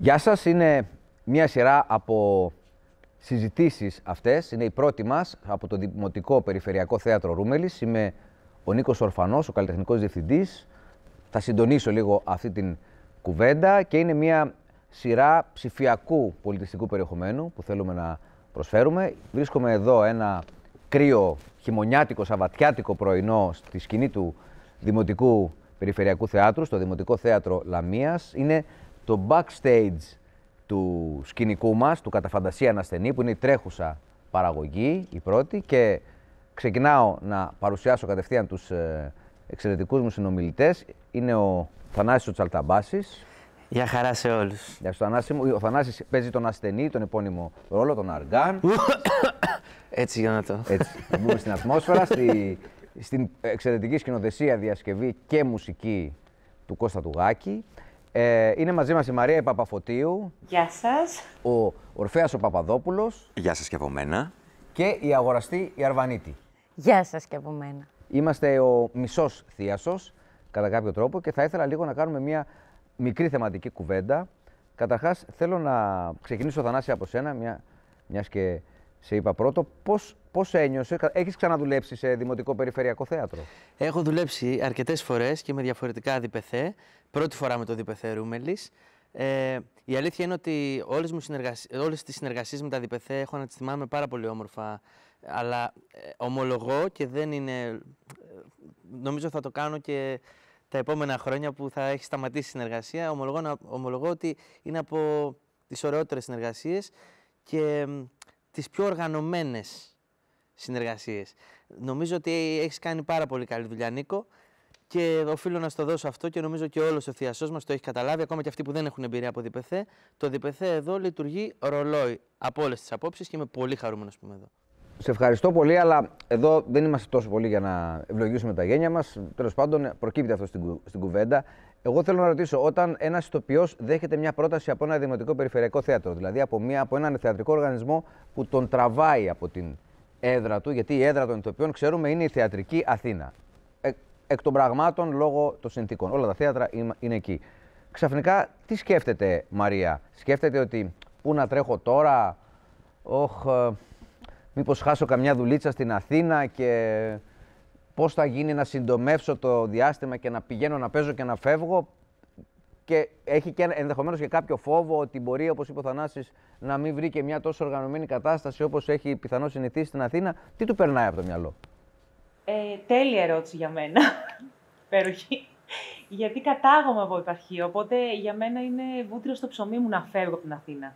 Γεια σας, είναι μια σειρά από συζητήσεις αυτές. Είναι η πρώτη μας από το Δημοτικό Περιφερειακό Θέατρο Ρούμελης. Είμαι ο Νίκος Ορφανός, ο καλλιτεχνικός διευθυντής. Θα συντονίσω λίγο αυτή την κουβέντα και είναι μια σειρά ψηφιακού πολιτιστικού περιεχομένου που θέλουμε να προσφέρουμε. Βρίσκομαι εδώ ένα κρύο χειμωνιάτικο, σαββατιάτικο πρωινό στη σκηνή του Δημοτικού Περιφερειακού Θεάτρου, στο Δημοτικό Θέατρο Λαμίας. Είναι το backstage του σκηνικού μας, του Κατά Φαντασία Ένα Ασθενή, που είναι η τρέχουσα παραγωγή, η πρώτη, και ξεκινάω να παρουσιάσω κατευθείαν τους εξαιρετικούς μου συνομιλητές. Είναι ο Θανάσης ο Τσαλταμπάσης. Γεια χαρά σε όλους. Γεια σου Θανάση μου. Ο Θανάσης παίζει τον ασθενή, τον επώνυμο ρόλο, τον Αργάν. Έτσι για να το... Έτσι, θα μπούμε στην ατμόσφαιρα, στην εξαιρετική σκηνοθεσία, διασκευή και μουσική του Κώστα του Γάκη. Είναι μαζί μας η Μαρία Παπαφωτίου. Γεια σας. Ο Ορφέας ο Παπαδόπουλος. Γεια σας και από μένα. Και η αγοραστή η Αρβανίτη. Γεια σας και από μένα. Είμαστε ο μισός θίασος, κατά κάποιο τρόπο, και θα ήθελα λίγο να κάνουμε μια μικρή θεματική κουβέντα. Καταρχάς, θέλω να ξεκινήσω, Θανάση, από σένα, μιας και σε είπα πρώτο. Πώς ένιωσε, έχεις ξαναδουλέψει σε Δημοτικό Περιφερειακό Θέατρο? Έχω δουλέψει αρκετές φορές και με διαφορετικά ΔΠΘ. Πρώτη φορά με το ΔΠΘ Ρούμελης. Η αλήθεια είναι ότι όλες τις συνεργασίες με τα ΔΠΘ έχω να τις θυμάμαι πάρα πολύ όμορφα. Αλλά ομολογώ, και δεν είναι... Νομίζω θα το κάνω και τα επόμενα χρόνια που θα έχει σταματήσει η συνεργασία. Ομολογώ ότι είναι από τις ωραιότερες συνεργασίες και τις πιο οργανωμένες συνεργασίες. Νομίζω ότι έχεις κάνει πάρα πολύ καλή δουλειά, Νίκο, και οφείλω να στο δώσω αυτό και νομίζω και όλος ο θειασός μας το έχει καταλάβει, ακόμα και αυτοί που δεν έχουν εμπειρία από ΔΠΘ. Το ΔΠΘ εδώ λειτουργεί ρολόι από όλες τις απόψεις και είμαι πολύ χαρούμενος που είμαι εδώ. Σε ευχαριστώ πολύ, αλλά εδώ δεν είμαστε τόσο πολύ για να ευλογήσουμε τα γένια μας. Τέλος πάντων, προκύπτει αυτό στην κουβέντα. Εγώ θέλω να ρωτήσω, όταν ένας ηθοποιός δέχεται μια πρόταση από ένα Δημοτικό Περιφερειακό Θέατρο, δηλαδή από έναν θεατρικό οργανισμό που τον τραβάει από την έδρα του, γιατί η έδρα των ηθοποιών, ξέρουμε, είναι η θεατρική Αθήνα. Εκ των πραγμάτων, λόγω των συνθήκων. Όλα τα θέατρα είναι εκεί. Ξαφνικά, τι σκέφτεται, Μαρία? Σκέφτεται ότι πού να τρέχω τώρα, μήπως χάσω καμιά δουλίτσα στην Αθήνα και πώς θα γίνει να συντομεύσω το διάστημα και να πηγαίνω να παίζω και να φεύγω, και έχει και ενδεχομένως και κάποιο φόβο ότι μπορεί, όπως είπε ο Θανάσης, να μην βρει και μια τόσο οργανωμένη κατάσταση όπως έχει πιθανώς συνηθίσει στην Αθήνα. Τι του περνάει από το μυαλό? Τέλεια ερώτηση για μένα. Υπέροχη. Γιατί κατάγομαι από επαρχία, οπότε για μένα είναι βούτυρο στο ψωμί μου να φεύγω από την Αθήνα.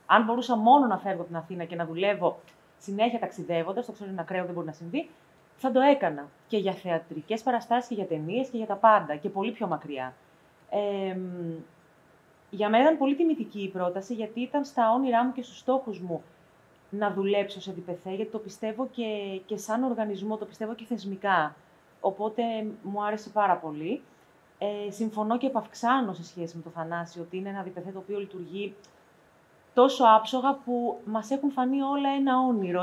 Αν μπορούσα μόνο να φεύγω από την Αθήνα και να δουλεύω συνέχεια ταξιδεύοντας, το ξέρω είναι ακραίο, δεν μπορεί να συμβεί, θα το έκανα. Και για θεατρικές παραστάσεις και για ταινίες και για τα πάντα. Και πολύ πιο μακριά. Για μένα ήταν πολύ τιμητική η πρόταση, γιατί ήταν στα όνειρά μου και στους στόχους μου να δουλέψω σε ΔΠΘ, γιατί το πιστεύω και σαν οργανισμό, το πιστεύω και θεσμικά. Οπότε μου άρεσε πάρα πολύ. Συμφωνώ και επαυξάνω σε σχέση με το Θανάση ότι είναι ένα ΔΠΘ το οποίο λειτουργεί τόσο άψογα που μας έχουν φανεί όλα ένα όνειρο.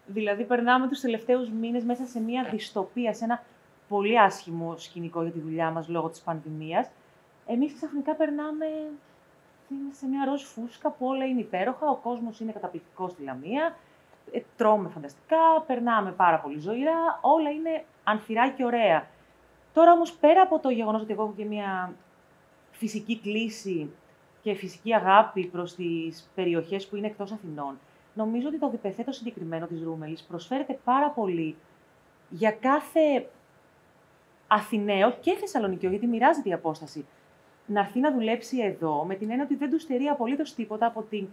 Δηλαδή, περνάμε τους τελευταίους μήνες μέσα σε μια δυστοπία, σε ένα πολύ άσχημο σκηνικό για τη δουλειά μας λόγω της πανδημίας. Εμείς ξαφνικά περνάμε σε μια ροζ φούσκα που όλα είναι υπέροχα, ο κόσμος είναι καταπληκτικός στη Λαμία, τρώμε φανταστικά, περνάμε πάρα πολύ ζωηρά, όλα είναι ανθυρά και ωραία. Τώρα όμως, πέρα από το γεγονός ότι εγώ έχω και μια φυσική κλίση και φυσική αγάπη προς τις περιοχές που είναι εκτός Αθηνών, νομίζω ότι το ΔΠΘ το συγκεκριμένο της Ρούμελης προσφέρεται πάρα πολύ για κάθε Αθηναίο και Θεσσαλονικιό, γιατί μοιράζεται η απόσταση, να έρθει να δουλέψει εδώ, με την έννοια ότι δεν του στερεί απολύτως τίποτα από την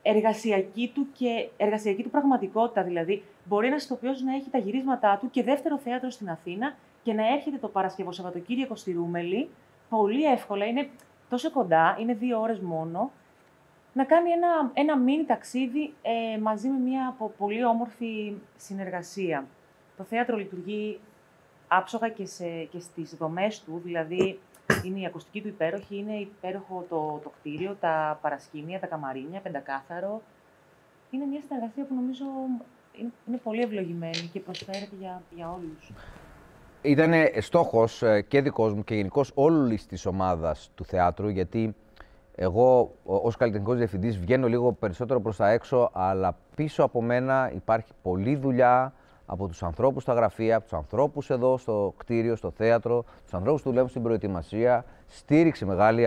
εργασιακή του πραγματικότητα. Δηλαδή, μπορεί ένας ηθοποιός να έχει τα γυρίσματά του και δεύτερο θέατρο στην Αθήνα και να έρχεται το Παρασκευό Σαββατοκύριακο στη Ρούμελη πολύ εύκολα, είναι τόσο κοντά, είναι 2 ώρες μόνο, να κάνει ένα μίνι ταξίδι μαζί με μια πολύ όμορφη συνεργασία. Το θέατρο λειτουργεί άψογα και στις δομές του, δηλαδή είναι η ακουστική του υπέροχη, είναι υπέροχο το κτίριο, τα παρασκήνια, τα καμαρίνια, πεντακάθαρο. Είναι μια συνεργασία που νομίζω είναι πολύ ευλογημένη και προσφέρεται για όλους. Ήταν στόχος και δικός μου και γενικώς όλης της ομάδας του θεάτρου, γιατί Εγώ ως καλλιτεχνικός διευθυντής βγαίνω λίγο περισσότερο προς τα έξω, αλλά πίσω από μένα υπάρχει πολλή δουλειά από τους ανθρώπους στα γραφεία, από τους ανθρώπους εδώ στο κτίριο, στο θέατρο, τους ανθρώπους που δουλεύουν στην προετοιμασία, στήριξη μεγάλη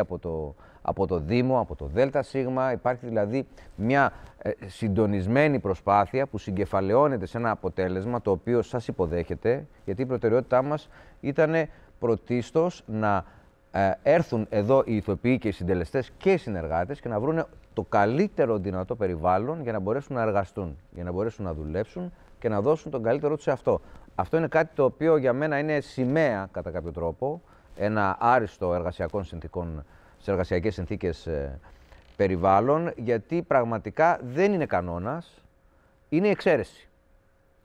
από το Δήμο, από το ΔΣ. Υπάρχει δηλαδή μια συντονισμένη προσπάθεια που συγκεφαλαιώνεται σε ένα αποτέλεσμα το οποίο σας υποδέχεται, γιατί η προτεραιότητά μας ήταν πρωτίστως να έρθουν εδώ οι ηθοποιοί και οι συντελεστές και οι συνεργάτες και να βρουν το καλύτερο δυνατό περιβάλλον για να μπορέσουν να εργαστούν, για να μπορέσουν να δουλέψουν και να δώσουν τον καλύτερό τους σε αυτό. Αυτό είναι κάτι το οποίο για μένα είναι σημαία κατά κάποιο τρόπο, ένα άριστο εργασιακών συνθήκων, σε εργασιακές συνθήκες περιβάλλον, γιατί πραγματικά δεν είναι κανόνας, είναι η εξαίρεση.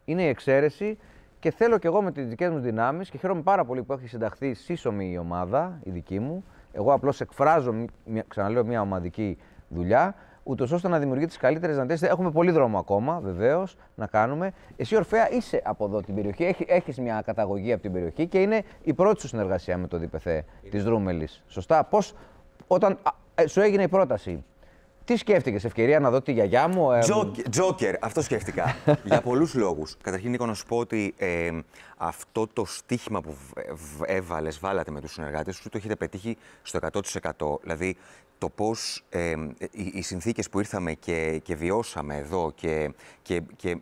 Είναι η εξαίρεση και θέλω κι εγώ με τις δικές μου δυνάμεις και χαίρομαι πάρα πολύ που έχει συνταχθεί σύσσωμη η ομάδα, η δική μου. Εγώ απλώς εκφράζω, ξαναλέω, μια ομαδική δουλειά, ούτως ώστε να δημιουργεί τις καλύτερες δυνατές. Έχουμε πολύ δρόμο ακόμα, βεβαίως, να κάνουμε. Εσύ, Ορφέα, είσαι από εδώ την περιοχή, έχεις μια καταγωγή από την περιοχή και είναι η πρώτη σου συνεργασία με το ΔΠΘ της Ρούμελης. Σωστά. Πώς, όταν σου έγινε η πρόταση, τι σκέφτηκες, ευκαιρία να δω τη γιαγιά μου? Τζόκερ, αυτό σκέφτηκα. Για πολλούς λόγους. Καταρχήν, Νίκο, να σου πω ότι αυτό το στίχημα που βάλατε με τους συνεργάτες σου, το έχετε πετύχει στο 100%. Δηλαδή, το πώς οι συνθήκες που ήρθαμε και βιώσαμε εδώ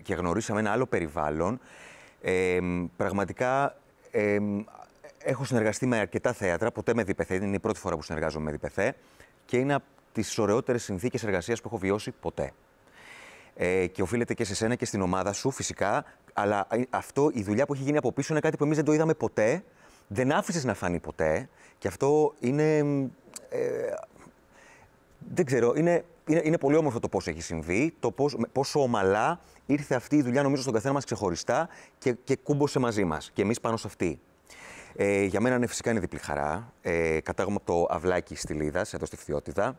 και γνωρίσαμε ένα άλλο περιβάλλον, πραγματικά έχω συνεργαστεί με αρκετά θέατρα, ποτέ με ΔΠΘ, είναι η πρώτη φορά που συνεργάζομαι με ΔΠΘ και είναι από τις ωραιότερες συνθήκες εργασίας που έχω βιώσει ποτέ. Και οφείλεται και σε σένα και στην ομάδα σου φυσικά, αλλά αυτό, η δουλειά που έχει γίνει από πίσω είναι κάτι που εμείς δεν το είδαμε ποτέ, δεν άφησες να φανεί ποτέ και αυτό είναι... δεν ξέρω, είναι πολύ όμορφο το πώς έχει συμβεί, το πόσο ομαλά ήρθε αυτή η δουλειά, νομίζω, στον καθένα μας ξεχωριστά και κούμπωσε μαζί μας και εμείς πάνω σε αυτή. Για μένα φυσικά είναι διπλή χαρά. Κατάγομαι από το Αυλάκι στη Λίδας, εδώ στη Φθιώτιδα.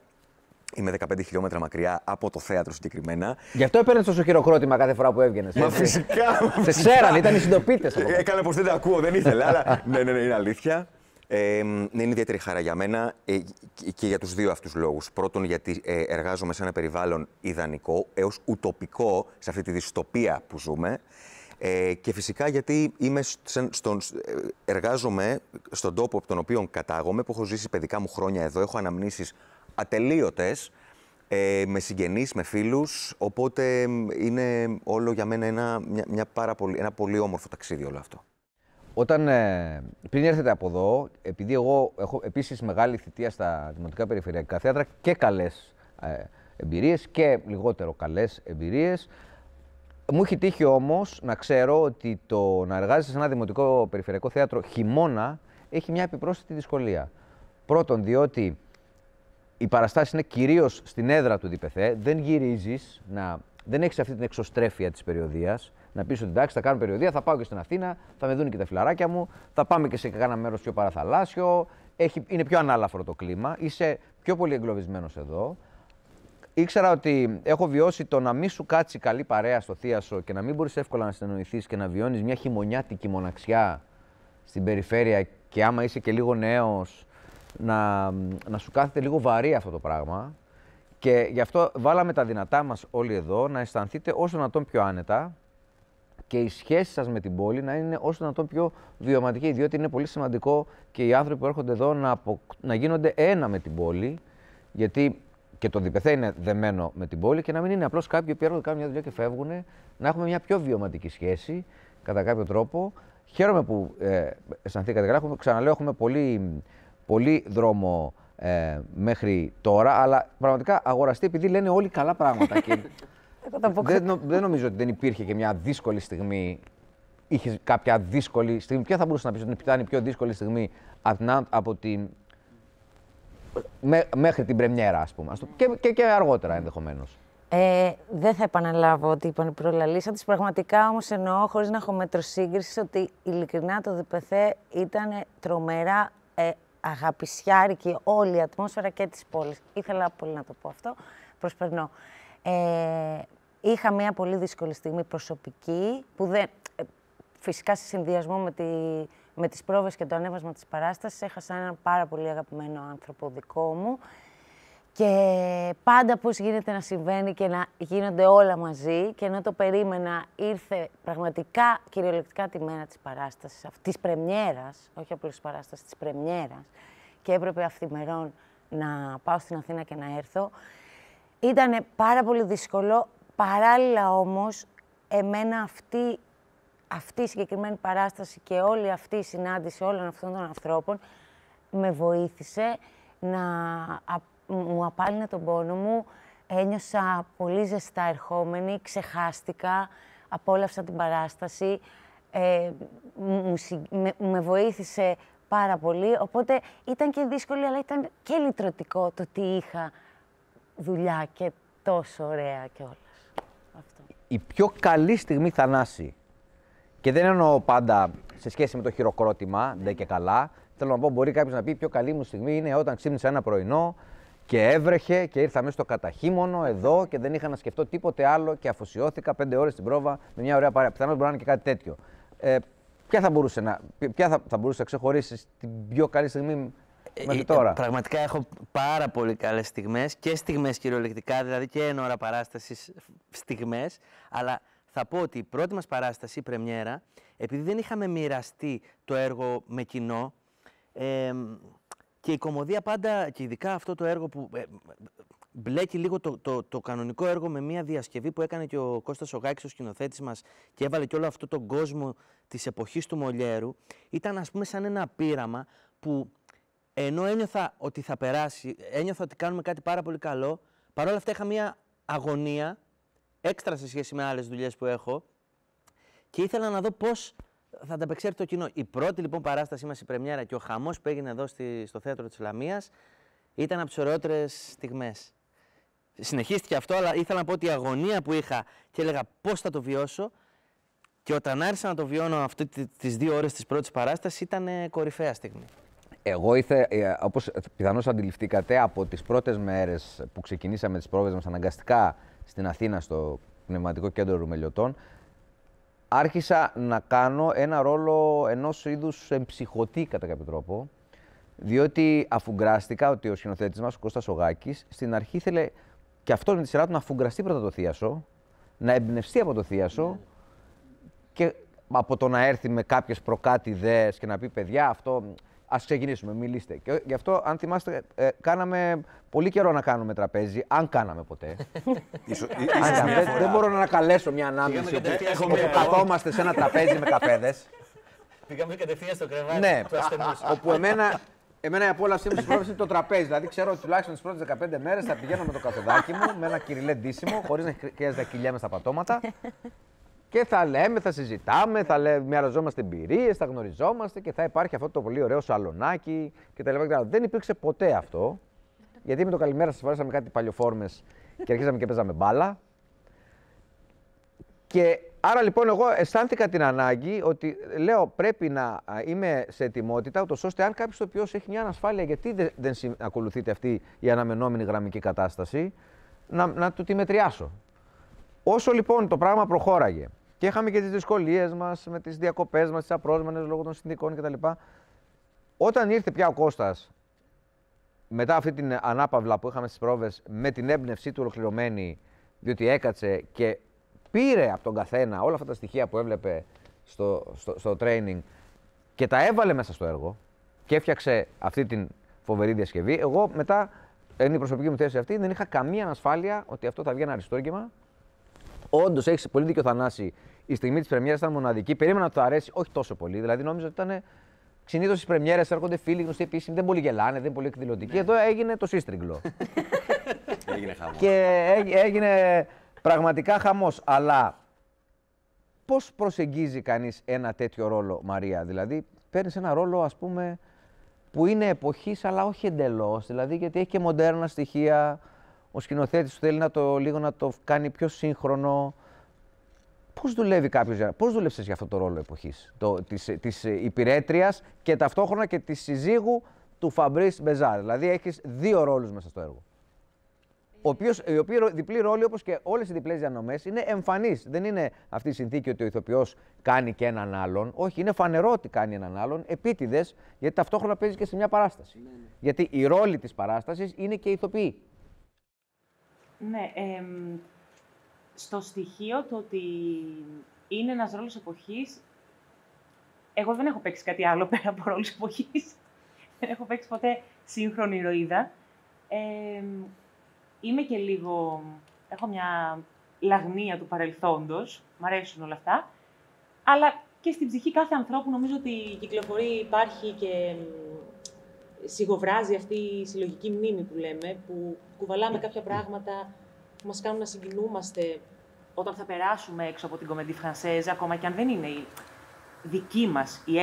Είμαι 15 χιλιόμετρα μακριά από το θέατρο συγκεκριμένα. Γι' αυτό έπαιρνες τόσο χειροκρότημα κάθε φορά που έβγαινες. Μα φυσικά! Σε ξέραν, ήταν οι συντοπίτες. Έκανα πως δεν τα ακούω, δεν ήθελα, αλλά ναι, είναι αλήθεια. Είναι ιδιαίτερη χαρά για μένα και για τους δύο αυτούς λόγους. Πρώτον, γιατί εργάζομαι σε ένα περιβάλλον ιδανικό, έως ουτοπικό, σε αυτή τη δυστοπία που ζούμε. Και φυσικά γιατί εργάζομαι στον τόπο από τον οποίο κατάγομαι, που έχω ζήσει παιδικά μου χρόνια εδώ, έχω αναμνήσεις ατελείωτες, με συγγενείς, με φίλους, οπότε είναι όλο για μένα ένα πολύ όμορφο ταξίδι όλο αυτό. Πριν έρθετε από εδώ, επειδή εγώ έχω επίσης μεγάλη θητεία στα δημοτικά περιφερειακά θέατρα και καλές εμπειρίες και λιγότερο καλές εμπειρίες, μου έχει τύχει όμως να ξέρω ότι το να εργάζεσαι σε ένα δημοτικό περιφερειακό θέατρο χειμώνα έχει μια επιπρόσθετη δυσκολία. Πρώτον, διότι οι παραστάσεις είναι κυρίως στην έδρα του ΔΠΘ, δεν γυρίζεις, δεν έχεις αυτή την εξωστρέφεια της περιοδίας. Να πεις ότι εντάξει, θα κάνω περιοδία, θα πάω και στην Αθήνα, θα με δουν και τα φιλαράκια μου, θα πάμε και σε κάνα μέρος πιο παραθαλάσσιο. Είναι πιο ανάλαφρο το κλίμα, είσαι πιο πολύ εγκλωβισμένος εδώ. Ήξερα ότι έχω βιώσει το να μην σου κάτσει καλή παρέα στο θίασο και να μην μπορείς εύκολα να συνεννοηθείς και να βιώνεις μια χειμωνιάτικη μοναξιά στην περιφέρεια και άμα είσαι και λίγο νέος, να σου κάθεται λίγο βαρύ αυτό το πράγμα. Και γι' αυτό βάλαμε τα δυνατά μας όλοι εδώ να αισθανθείτε όσο δυνατόν πιο άνετα και η σχέση σας με την πόλη να είναι όσο δυνατόν πιο βιωματική, διότι είναι πολύ σημαντικό και οι άνθρωποι που έρχονται εδώ να γίνονται ένα με την πόλη, γιατί και το ΔΠΘ είναι δεμένο με την πόλη και να μην είναι απλώς κάποιοι που έρχονται, κάνουν μια δουλειά και φεύγουν, να έχουμε μια πιο βιωματική σχέση κατά κάποιο τρόπο. Χαίρομαι που αισθανθήκατε καλά. Ξαναλέω, έχουμε πολύ δρόμο μέχρι τώρα, αλλά πραγματικά αγοραστεί επειδή λένε όλοι καλά πράγματα. Και δεν νομίζω ότι δεν υπήρχε και μια δύσκολη στιγμή. Είχε κάποια δύσκολη στιγμή. Ποια θα μπορούσε να πει ότι ήταν η πιο δύσκολη στιγμή μέχρι την πρεμιέρα, ας πούμε, και αργότερα ενδεχομένως. Δεν θα επαναλάβω ότι είπαν οι προλαλήσαντες. Πραγματικά όμως εννοώ, χωρίς να έχω μέτρο σύγκρισης, ότι ειλικρινά το ΔΠΘ ήταν τρομερά αγαπησιάρικη όλη η ατμόσφαιρα και της πόλης. Ήθελα πολύ να το πω αυτό. Προσπερνώ. Είχα μια πολύ δύσκολη στιγμή προσωπική, που φυσικά σε συνδυασμό με τις πρόβες και το ανέβασμα της παράστασης, έχασα έναν πάρα πολύ αγαπημένο άνθρωπο δικό μου Και πάντα πώς γίνεται να συμβαίνει και να γίνονται όλα μαζί, και ενώ το περίμενα, ήρθε πραγματικά κυριολεκτικά τη μέρα της παράστασης, της πρεμιέρας, όχι απλώς της παράστασης, της πρεμιέρας, και έπρεπε αυθημερών να πάω στην Αθήνα και να έρθω. Ήταν πάρα πολύ δύσκολο, παράλληλα όμως, εμένα αυτή η συγκεκριμένη παράσταση και όλη αυτή η συνάντηση όλων αυτών των ανθρώπων με βοήθησε να μου απάλυνε τον πόνο μου, ένιωσα πολύ ζεστά ερχόμενη, ξεχάστηκα, απόλαυσα την παράσταση, με βοήθησε πάρα πολύ, οπότε ήταν και δύσκολο, αλλά ήταν και λυτρωτικό το ότι είχα δουλειά και τόσο ωραία κιόλας. Η πιο καλή στιγμή, Θανάση, και δεν εννοώ πάντα σε σχέση με το χειροκρότημα, ντε και καλά, θέλω να πω, μπορεί κάποιος να πει η πιο καλή μου στιγμή είναι όταν ξύπνησα ένα πρωινό και έβρεχε και ήρθα μέσα στο καταχύμωνο εδώ και δεν είχα να σκεφτώ τίποτε άλλο και αφοσιώθηκα 5 ώρες στην πρόβα με μια ωραία παρέα. Πιθανώς μπορεί να είναι και κάτι τέτοιο. Ποια θα μπορούσε να ξεχωρίσει την πιο καλή στιγμή μέχρι τώρα? Πραγματικά έχω πάρα πολύ καλές στιγμές και στιγμές κυριολεκτικά, δηλαδή και εν ώρα παράστασης στιγμές, αλλά θα πω ότι η πρώτη μας παράσταση, η πρεμιέρα, επειδή δεν είχαμε μοιραστεί το έργο με κοινό, και η κωμωδία πάντα, και ειδικά αυτό το έργο που μπλέκει λίγο το κανονικό έργο με μια διασκευή που έκανε και ο Κώστας Σογάκης, ο σκηνοθέτης μας, και έβαλε και όλο αυτό τον κόσμο της εποχής του Μολιέρου, ήταν ας πούμε σαν ένα πείραμα που ενώ ένιωθα ότι θα περάσει, ένιωθα ότι κάνουμε κάτι πάρα πολύ καλό, παρόλα αυτά είχα μια αγωνία έξτρα σε σχέση με άλλες δουλειές που έχω και ήθελα να δω πώς θα ανταπεξέλθει το κοινό. Η πρώτη λοιπόν παράστασή μας, η πρεμιέρα, και ο χαμός που έγινε εδώ στο Θέατρο της Λαμίας ήταν από τις ωραιότερες στιγμές. Συνεχίστηκε αυτό, αλλά ήθελα να πω ότι η αγωνία που είχα και έλεγα πώς θα το βιώσω, και όταν άρχισα να το βιώνω αυτή τις 2 ώρες της πρώτης παράστασης, ήταν κορυφαία στιγμή. Εγώ όπως πιθανώς αντιληφθήκατε, από τις πρώτες μέρες που ξεκινήσαμε τις πρόβες μας αναγκαστικά στην Αθήνα, στο Πνευματικό Κέντρο Ρουμελιωτών, άρχισα να κάνω ένα ρόλο ενός είδους εμψυχωτή κατά κάποιο τρόπο, διότι αφουγκράστηκα ότι ο σκηνοθέτης μας, ο Κώστας Σογάκης, στην αρχή ήθελε και αυτός με τη σειρά του να αφουγκραστεί πρώτα το Θίασο, να εμπνευστεί από το Θίασο και από το να έρθει με κάποιες προκάτ ιδέες και να πει παιδιά αυτό ας ξεκινήσουμε, μιλήστε. Και γι' αυτό, αν θυμάστε, κάναμε πολύ καιρό να κάνουμε τραπέζι, αν κάναμε ποτέ. Δεν μπορώ να ανακαλέσω μια ανάμνηση όπου καθόμαστε σε ένα τραπέζι με καφέδες. Πήγαμε κατευθείαν στο κρεβάτι του ασθενούς. Όπου εμένα η απόλαυσή μου στις πρόβες είναι το τραπέζι. Δηλαδή, ξέρω ότι τουλάχιστον τις πρώτες 15 μέρες θα πηγαίνω με το καφεδάκι μου, με ένα κυριλέ ντύσιμο, χωρίς να χρειάζεται να κυλιέμαι στα πατώματα. Και θα λέμε, θα συζητάμε, μοιραζόμαστε εμπειρίες, θα γνωριζόμαστε και θα υπάρχει αυτό το πολύ ωραίο σαλονάκι κτλ. Δεν υπήρξε ποτέ αυτό, γιατί με το καλημέρα σας φορέσαμε κάτι παλιοφόρμες και αρχίσαμε και παίζαμε μπάλα. Και άρα λοιπόν εγώ αισθάνθηκα την ανάγκη ότι λέω πρέπει να είμαι σε ετοιμότητα, ούτως ώστε αν κάποιος τοπιός έχει μια ανασφάλεια γιατί δεν ακολουθείται αυτή η αναμενόμενη γραμμική κατάσταση, να του τη μετριάσω. Όσο λοιπόν το πράγμα προχώραγε και είχαμε και τις δυσκολίες μας με τις διακοπές μας, τις απρόσμενες λόγω των συνδικών κτλ. Όταν ήρθε πια ο Κώστας, μετά αυτή την ανάπαυλα που είχαμε στις πρόβες, με την έμπνευσή του ολοκληρωμένη, διότι έκατσε και πήρε από τον καθένα όλα αυτά τα στοιχεία που έβλεπε στο training και τα έβαλε μέσα στο έργο και έφτιαξε αυτή την φοβερή διασκευή, εγώ μετά, είναι η προσωπική μου θέση αυτή, δεν είχα καμία ανασφάλεια ότι αυτό θα βγει ένα αριστούργημα. Όντως, έχει πολύ δίκιο, Θανάση. Η στιγμή της πρεμιέρας ήταν μοναδική. Περίμενα ότι θα αρέσει, όχι τόσο πολύ. Δηλαδή, νόμιζα ότι ήταν. Συνήθως στις πρεμιέρες έρχονται φίλοι γνωστοί επίσημοι, δεν πολύ γελάνε, δεν είναι πολύ εκδηλωτικοί. Εδώ έγινε το σύστριγγλο. Έγινε χαμός. Και έγινε πραγματικά χαμός. Αλλά πώς προσεγγίζει κανείς ένα τέτοιο ρόλο, Μαρία? Δηλαδή, παίρνεις ένα ρόλο, ας πούμε, που είναι εποχής, αλλά όχι εντελώς. Δηλαδή, γιατί έχει και μοντέρνα στοιχεία. Ο σκηνοθέτης του θέλει λίγο να το κάνει πιο σύγχρονο. Πώς δουλεύει κάποιος, πώς δούλεψες για αυτό το ρόλο εποχής, της υπηρέτριας και ταυτόχρονα και της συζύγου του Φαμπρίς Μπεζάρ? Δηλαδή έχεις 2 ρόλους μέσα στο έργο. Οι οποίοι διπλοί ρόλοι, όπως και όλες οι διπλές διανομές, είναι εμφανείς. Δεν είναι αυτή η συνθήκη ότι ο ηθοποιός κάνει και έναν άλλον. Όχι, είναι φανερό ότι κάνει έναν άλλον, επίτηδες, γιατί ταυτόχρονα παίζει και σε μια παράσταση. Γιατί οι ρόλοι της παράστασης είναι και ηθοποιοί. Ναι, στο στοιχείο το ότι είναι ένας ρόλος εποχής, εγώ δεν έχω παίξει κάτι άλλο πέρα από ρόλους εποχής. Δεν έχω παίξει ποτέ σύγχρονη ηρωίδα. Είμαι και λίγο... Έχω μια λαγνία του παρελθόντος, μ' αρέσουν όλα αυτά. Αλλά και στην ψυχή κάθε ανθρώπου νομίζω ότι κυκλοφορεί, υπάρχει και σιγοβράζει αυτή η συλλογική μνήμη που λέμε, που κουβαλάμε κάποια πράγματα που μας κάνουν να συγκινούμαστε όταν θα περάσουμε έξω από την Κομεντή Φρανσέζ, ακόμα και αν δεν είναι οι δικοί μας, οι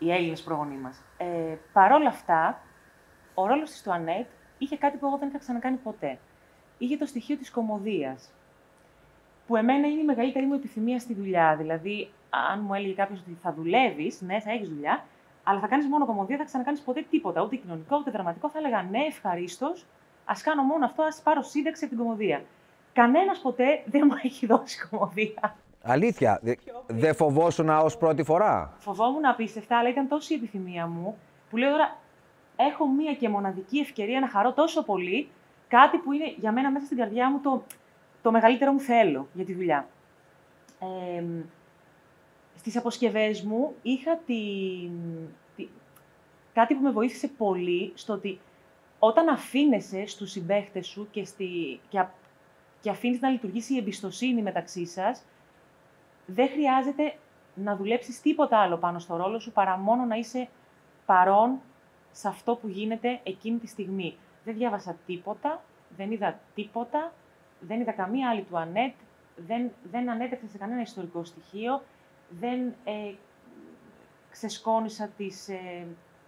Έλληνες προγονείς μας. Παρ' όλα αυτά, ο ρόλος της του Ανέτ είχε κάτι που εγώ δεν είχα ξανακάνει ποτέ. Είχε το στοιχείο της κωμωδίας, που εμένα είναι η μεγαλύτερη μου επιθυμία στη δουλειά. Δηλαδή, αν μου έλεγε κάποιος ότι θα δουλεύεις, ναι, θα έχεις δουλειά, αλλά θα κάνεις μόνο κωμωδία, δεν θα ξανακάνεις ποτέ τίποτα, ούτε κοινωνικό, ούτε δραματικό, θα έλεγα ναι, ευχαρίστως, ας κάνω μόνο αυτό, ας πάρω σύνταξη από την κωμωδία. Κανένας ποτέ δεν μου έχει δώσει κωμωδία. Αλήθεια, δεν φοβόσουν ως πρώτη φορά? Φοβόμουν απίστευτα, αλλά ήταν τόση η επιθυμία μου, που λέω τώρα, έχω μία και μοναδική ευκαιρία να χαρώ τόσο πολύ κάτι που είναι για μένα μέσα στην καρδιά μου το μεγαλύτερο μου θέλω για τη δουλειά. Στις αποσκευές μου είχα κάτι που με βοήθησε πολύ στο ότι όταν αφήνεσαι στους συμπαίχτες σου και αφήνεις να λειτουργήσει η εμπιστοσύνη μεταξύ σας, δεν χρειάζεται να δουλέψεις τίποτα άλλο πάνω στο ρόλο σου παρά μόνο να είσαι παρόν σε αυτό που γίνεται εκείνη τη στιγμή. Δεν διάβασα τίποτα, δεν είδα τίποτα, δεν είδα καμία άλλη του Ανέτ, δεν ανέτρεξα σε κανένα ιστορικό στοιχείο, δεν ξεσκόνησα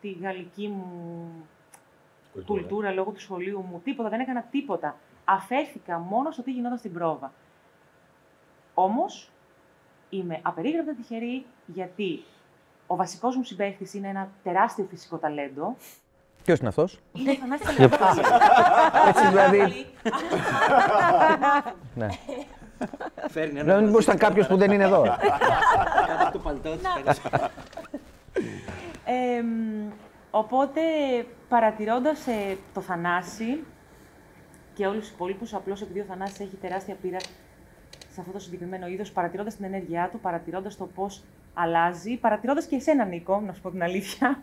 τη γαλλική μου κουλτούρα λόγω του σχολείου μου, τίποτα, δεν έκανα τίποτα. Αφέθηκα μόνο στο τι γινόταν στην πρόβα. Όμως, είμαι απερίγραπτα τυχερή, γιατί ο βασικός μου συμπαίχτης είναι ένα τεράστιο φυσικό ταλέντο. Ποιος είναι αυτός? Είναι ο Θανάσης Καλιαπάς. Έτσι δηλαδή. Ναι. Δεν μπορούσε να ήταν κάποιος που δεν είναι εδώ. Κάτω από το παλτό της. Οπότε, παρατηρώντας το Θανάση και όλους τους υπόλοιπους, απλώς επειδή ο Θανάσης έχει τεράστια πείρα σε αυτό το συγκεκριμένο είδος, παρατηρώντας την ενέργειά του, παρατηρώντας το πώς αλλάζει, παρατηρώντας και εσένα, Νίκο, να σου πω την αλήθεια,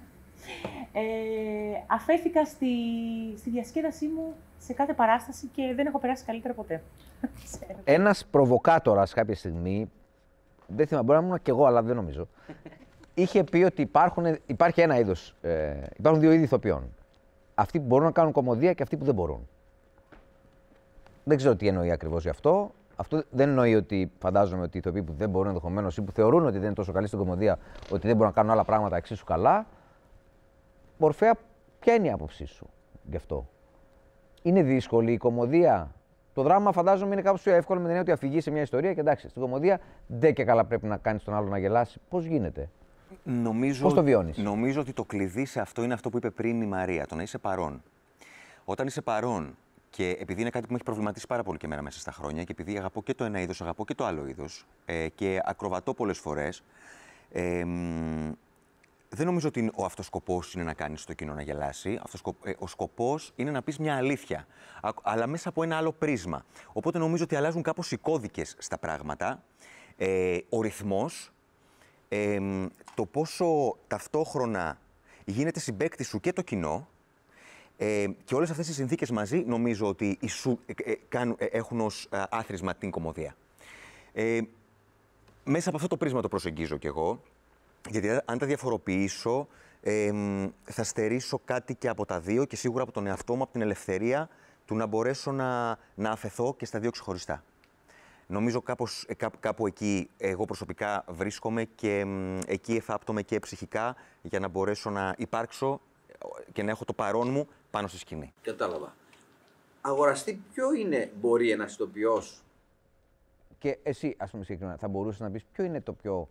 αφέθηκα στη διασκέδασή μου σε κάθε παράσταση και δεν έχω περάσει καλύτερα ποτέ. Ένας προβοκάτορας κάποια στιγμή, δεν θυμάμαι, μπορεί να ήμουν και εγώ, αλλά δεν νομίζω, είχε πει ότι υπάρχει ένα είδος, υπάρχουν δύο είδη ηθοποιών. Αυτοί που μπορούν να κάνουν κωμωδία και αυτοί που δεν μπορούν. Δεν ξέρω τι εννοεί ακριβώς γι' αυτό. Αυτό δεν εννοεί ότι φαντάζομαι ότι οι ηθοποιοί που δεν μπορούν ενδεχομένως ή που θεωρούν ότι δεν είναι τόσο καλοί στην κωμωδία, ότι δεν μπορούν να κάνουν άλλα πράγματα εξίσου καλά. Μορφέα, ποια είναι η άποψή σου γι' αυτό? Είναι δύσκολη η κωμωδία? Το δράμα φαντάζομαι είναι κάπως πιο εύκολο με την έννοια ότι αφηγεί σε μια ιστορία και εντάξει, στην κωμωδία δεν και καλά πρέπει να κάνεις τον άλλο να γελάσει. Πώς γίνεται? Πώς το βιώνεις? Νομίζω ότι το κλειδί σε αυτό είναι αυτό που είπε πριν η Μαρία, το να είσαι παρόν. Όταν είσαι παρόν, και επειδή είναι κάτι που με έχει προβληματίσει πάρα πολύ και εμένα μέσα στα χρόνια, και επειδή αγαπώ και το ένα είδος, αγαπώ και το άλλο είδος, και ακροβατώ πολλές φορές, δεν νομίζω ότι ο αυτός σκοπός είναι να κάνεις το κοινό να γελάσει. Ο σκοπός είναι να πεις μια αλήθεια, αλλά μέσα από ένα άλλο πρίσμα. Οπότε νομίζω ότι αλλάζουν κάπως οι κώδικες στα πράγματα, ο ρυθμός, το πόσο ταυτόχρονα γίνεται συμπαίκτης σου και το κοινό, και όλες αυτές οι συνθήκες μαζί νομίζω ότι έχουν ως άθροισμα την κωμωδία. Μέσα από αυτό το πρίσμα το προσεγγίζω κι εγώ, γιατί αν τα διαφοροποιήσω θα στερήσω κάτι και από τα δύο και σίγουρα από τον εαυτό μου, από την ελευθερία του να μπορέσω να αφεθώ και στα δύο ξεχωριστά. Νομίζω κάπου εκεί εγώ προσωπικά βρίσκομαι και εκεί εφάπτομαι και ψυχικά για να μπορέσω να υπάρξω και να έχω το παρόν μου πάνω στη σκηνή. Κατάλαβα. Αγοραστή ποιο μπορεί ένας ηθοποιός? Και εσύ, ας πούμε συγκεκριμένα, θα μπορούσες να πεις ποιο είναι το πιο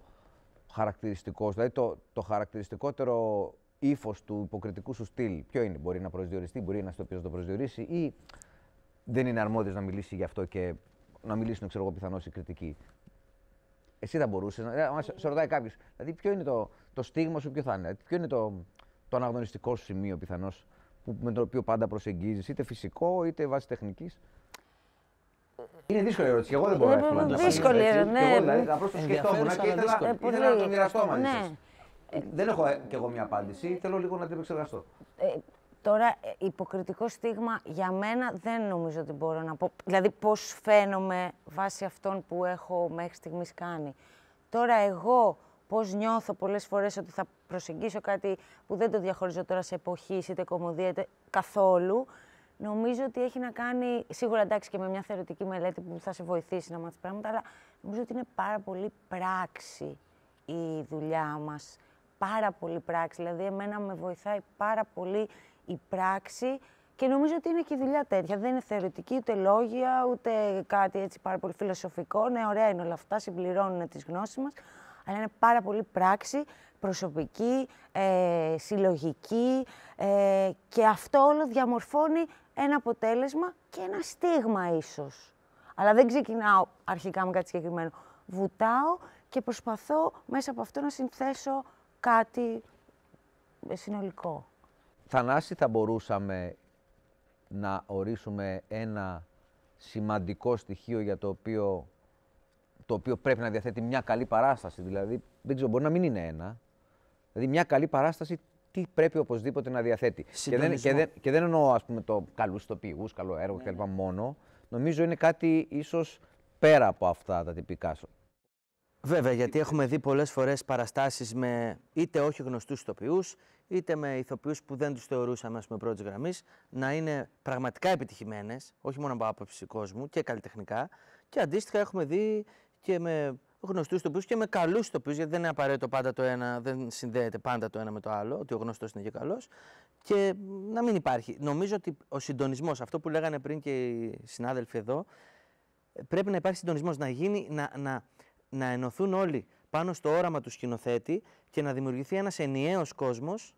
χαρακτηριστικό, δηλαδή το χαρακτηριστικότερο ύφος του υποκριτικού σου στυλ? Ποιο είναι? Μπορεί να προσδιοριστεί, μπορεί ένας ηθοποιός να το προσδιορίσει, ή δεν είναι αρμόδιος να μιλήσει γι' αυτό και να μιλήσουν, ξέρω εγώ, πιθανώς οι κριτικοί? Εσύ θα μπορούσες, αν σε ρωτάει κάποιος, δηλαδή ποιο είναι το στίγμα σου, ποιο θα είναι, ποιο είναι το αναγνωριστικό σου σημείο πιθανώς με το οποίο πάντα προσεγγίζεις, είτε φυσικό είτε βάσει τεχνικής? Είναι δύσκολη ερώτηση. Εγώ δεν μπορώ να απαντήσω. Δύσκολη ερώτηση. Εγώ δηλαδή απλώς το σκεφτόμουν και ήθελα να το μοιραστώ μαζί σας. Ναι. Δεν έχω κι εγώ μια απάντηση. Θέλω λίγο να την επεξεργαστώ. Τώρα, υποκριτικό στίγμα για μένα δεν νομίζω ότι μπορώ να πω. Δηλαδή, πώς φαίνομαι βάσει αυτών που έχω μέχρι στιγμής κάνει. Τώρα, εγώ πώς νιώθω πολλές φορές ότι θα προσεγγίσω κάτι που δεν το διαχωρίζω τώρα σε εποχή, είτε κωμωδία, είτε καθόλου. Νομίζω ότι έχει να κάνει, σίγουρα εντάξει και με μια θεωρητική μελέτη που θα σε βοηθήσει να μάθεις πράγματα, αλλά νομίζω ότι είναι πάρα πολύ πράξη η δουλειά μας. Πάρα πολύ πράξη. Δηλαδή, εμένα με βοηθάει πάρα πολύ η πράξη και νομίζω ότι είναι και η δουλειά τέτοια. Δεν είναι θεωρητική, ούτε λόγια, ούτε κάτι έτσι πάρα πολύ φιλοσοφικό. Ναι, ωραία είναι όλα αυτά, συμπληρώνουν τις γνώσεις μας, αλλά είναι πάρα πολύ πράξη, προσωπική, συλλογική και αυτό όλο διαμορφώνει ένα αποτέλεσμα και ένα στίγμα ίσως. Αλλά δεν ξεκινάω αρχικά με κάτι συγκεκριμένο. Βουτάω και προσπαθώ μέσα από αυτό να συνθέσω κάτι συνολικό. Θανάση, θα μπορούσαμε να ορίσουμε ένα σημαντικό στοιχείο για το οποίο πρέπει να διαθέτει μια καλή παράσταση? Δηλαδή, δεν ξέρω, μπορεί να μην είναι ένα. Δηλαδή, μια καλή παράσταση τι πρέπει οπωσδήποτε να διαθέτει? Και δεν εννοώ, ας πούμε, το καλούς ηθοποιούς, καλό έργο κλπ. Μόνο. Νομίζω είναι κάτι ίσως πέρα από αυτά τα τυπικά. Βέβαια, γιατί έχουμε δει πολλές φορές παραστάσεις με είτε όχι γνωστούς ηθοποιούς, είτε με ηθοποιούς που δεν τους θεωρούσαμε, ας πούμε, πρώτης γραμμής, να είναι πραγματικά επιτυχημένες, όχι μόνο από άποψη κόσμου και καλλιτεχνικά. Και αντίστοιχα έχουμε δει και με γνωστούς ηθοποιούς και με καλούς ηθοποιούς, γιατί δεν είναι απαραίτητο πάντα το ένα, δεν συνδέεται πάντα το ένα με το άλλο, ότι ο γνωστός είναι και καλός. Και να μην υπάρχει. Νομίζω ότι ο συντονισμός, αυτό που λέγανε πριν και οι συνάδελφοι εδώ, πρέπει να υπάρχει συντονισμός, να γίνει, να ενωθούν όλοι πάνω στο όραμα του σκηνοθέτη και να δημιουργηθεί ένας ενιαίος κόσμος,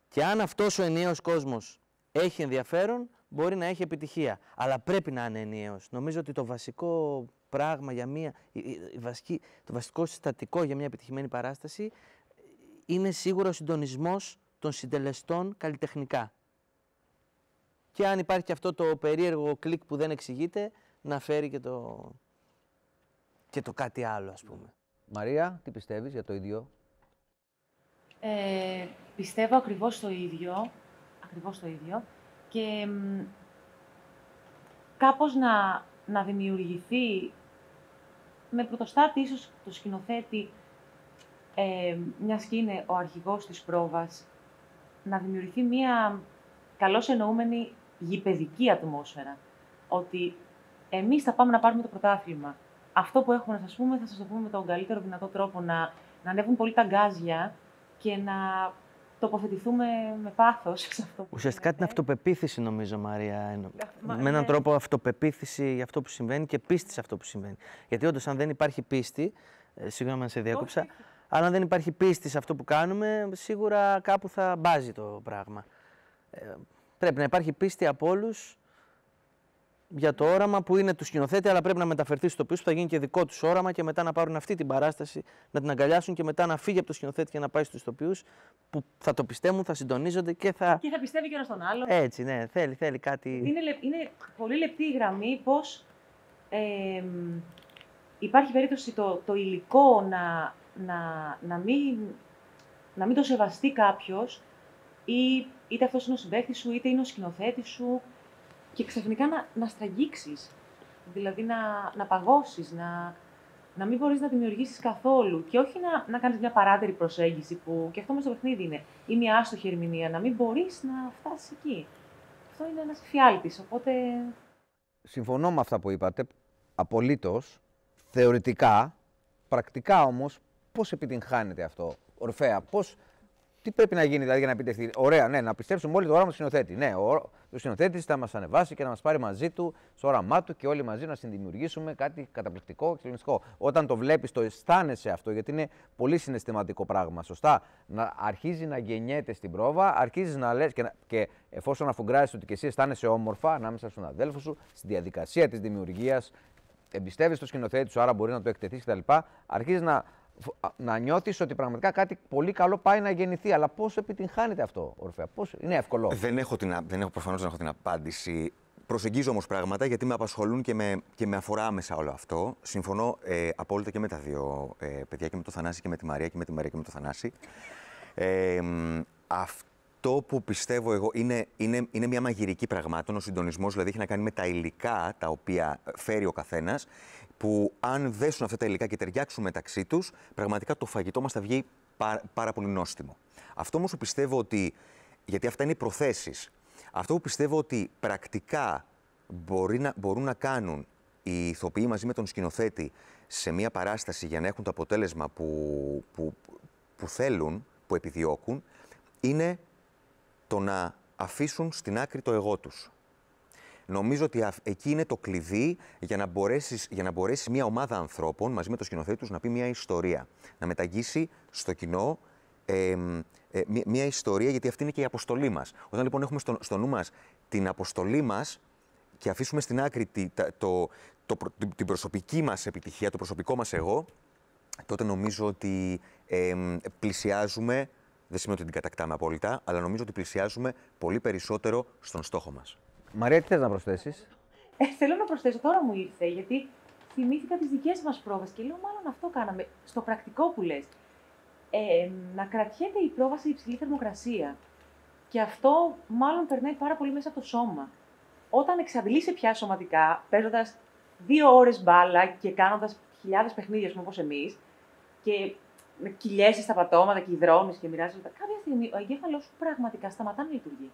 και αν αυτός ο ενιαίος κόσμος έχει ενδιαφέρον, μπορεί να έχει επιτυχία. Αλλά πρέπει να είναι ενιαίος. Νομίζω ότι το βασικό πράγμα για το βασικό συστατικό για μια επιτυχημένη παράσταση είναι σίγουρα ο συντονισμός των συντελεστών καλλιτεχνικά. Και αν υπάρχει και αυτό το περίεργο κλικ που δεν εξηγείται, να φέρει και το κάτι άλλο, ας πούμε. Μαρία, τι πιστεύεις για το ίδιο? Πιστεύω ακριβώς το ίδιο και κάπως να δημιουργηθεί με πρωτοστάτη ίσως το σκηνοθέτη, μιας και είναι ο αρχηγός της πρόβας, να δημιουργηθεί μια καλώς εννοούμενη γηπεδική ατμόσφαιρα. Ότι εμείς θα πάμε να πάρουμε το πρωτάθλημα. Αυτό που έχουμε να σας πούμε, θα σας το πούμε με τον καλύτερο δυνατό τρόπο, να ανέβουν πολύ τα γκάζια και να τοποθετηθούμε με πάθος σε αυτό που ουσιαστικά την αυτοπεποίθηση, νομίζω, Μαρία. Με έναν τρόπο αυτοπεποίθηση για αυτό που συμβαίνει και πίστη σε αυτό που συμβαίνει. Γιατί όντως, αν δεν υπάρχει πίστη, συγγνώμη αν σε διάκοψα, αλλά αν δεν υπάρχει πίστη σε αυτό που κάνουμε, σίγουρα κάπου θα μπάζει το πράγμα. Πρέπει να υπάρχει πίστη από όλους για το όραμα που είναι του σκηνοθέτη, αλλά πρέπει να μεταφερθεί στους ηθοποιούς που θα γίνει και δικό τους όραμα και μετά να πάρουν αυτή την παράσταση, να την αγκαλιάσουν και μετά να φύγει από το σκηνοθέτη και να πάει στους ηθοποιούς που θα το πιστεύουν, θα συντονίζονται και θα. Και θα πιστεύει και ένας τον άλλο. Έτσι, ναι, θέλει κάτι. Είναι πολύ λεπτή η γραμμή πως υπάρχει περίπτωση το υλικό να μην το σεβαστεί κάποιος, ή είτε αυτός είναι ο συμπαίκτης σου, είτε είναι ο σκηνοθέτης σου, και ξαφνικά να στραγγίξεις, δηλαδή να παγώσεις, να μην μπορείς να δημιουργήσεις καθόλου και όχι να κάνεις μια παράτερη προσέγγιση που και αυτό μες στο παιχνίδι είναι, ή μια άστοχη ερμηνεία, να μην μπορείς να φτάσεις εκεί. Αυτό είναι ένας εφιάλτης, οπότε. Συμφωνώ με αυτά που είπατε, απολύτως, θεωρητικά, πρακτικά όμως, πώς επιτυγχάνεται αυτό, Ορφέα, τι πρέπει να γίνει δηλαδή για να επιτευχθεί? Ωραία, ναι, να πιστέψουμε όλοι το όραμα του σκηνοθέτη. Ναι, ο σκηνοθέτης θα μας ανεβάσει και να μας πάρει μαζί του στο όραμά του και όλοι μαζί να συνδημιουργήσουμε κάτι καταπληκτικό και συγκλονιστικό. Όταν το βλέπεις, το αισθάνεσαι αυτό, γιατί είναι πολύ συναισθηματικό πράγμα. Σωστά. Να αρχίζει να γεννιέται στην πρόβα, αρχίζεις να λες και εφόσον αφουγκράζεις ότι και εσύ αισθάνεσαι όμορφα ανάμεσα στον αδέλφο σου, στη διαδικασία της δημιουργίας, εμπιστεύεσαι το σκηνοθέτη σου, άρα μπορεί να το εκτεθείς κτλ. Αρχίζεις να νιώθεις ότι πραγματικά κάτι πολύ καλό πάει να γεννηθεί. Αλλά πώς επιτυγχάνεται αυτό, Ορφέα? Πώς είναι εύκολο? Προφανώς δεν έχω την απάντηση. Προσεγγίζω όμως πράγματα γιατί με απασχολούν και με αφορά άμεσα όλο αυτό. Συμφωνώ απόλυτα και με τα δύο παιδιά, και με το Θανάση και με τη Μαρία, και με τη Μαρία και με το Θανάση. Αυτό που πιστεύω εγώ είναι μια μαγειρική πραγμάτων. Ο συντονισμός δηλαδή έχει να κάνει με τα υλικά τα οποία φέρει ο καθένας, που αν δέσουν αυτά τα υλικά και ταιριάξουν μεταξύ τους, πραγματικά το φαγητό μας θα βγει πάρα πολύ νόστιμο. Αυτό όμως που πιστεύω ότι, γιατί αυτά είναι οι προθέσεις, αυτό που πιστεύω ότι πρακτικά μπορούν να κάνουν οι ηθοποιοί μαζί με τον σκηνοθέτη σε μια παράσταση για να έχουν το αποτέλεσμα που θέλουν, που επιδιώκουν, είναι το να αφήσουν στην άκρη το εγώ τους. Νομίζω ότι εκεί είναι το κλειδί για να μπορέσει μια ομάδα ανθρώπων μαζί με το σκηνοθέτη τους να πει μια ιστορία. Να μεταγγίσει στο κοινό μια ιστορία, γιατί αυτή είναι και η αποστολή μας. Όταν λοιπόν έχουμε στο νου μας την αποστολή μας και αφήσουμε στην άκρη την προσωπική μας επιτυχία, το προσωπικό μας εγώ, τότε νομίζω ότι πλησιάζουμε, δεν σημαίνει ότι την κατακτάμε απόλυτα, αλλά νομίζω ότι πλησιάζουμε πολύ περισσότερο στον στόχο μας. Μαρία, τι θες να προσθέσεις? Θέλω να προσθέσω, τώρα μου ήρθε, γιατί θυμήθηκα τις δικές μας πρόβες και λέω μάλλον αυτό κάναμε, στο πρακτικό που λες. Να κρατιέται η πρόβα σε υψηλή θερμοκρασία. Και αυτό μάλλον περνάει πάρα πολύ μέσα από το σώμα. Όταν εξαντλείσαι πια σωματικά, παίζοντας 2 ώρες μπάλα και κάνοντας χιλιάδες παιχνίδια, όπως εμείς, και κυλιέσαι στα πατώματα και υδρώνεις και μοιράζεσαι, κάποια στιγμή ο εγκέφαλος σου πραγματικά σταματά να λειτουργεί.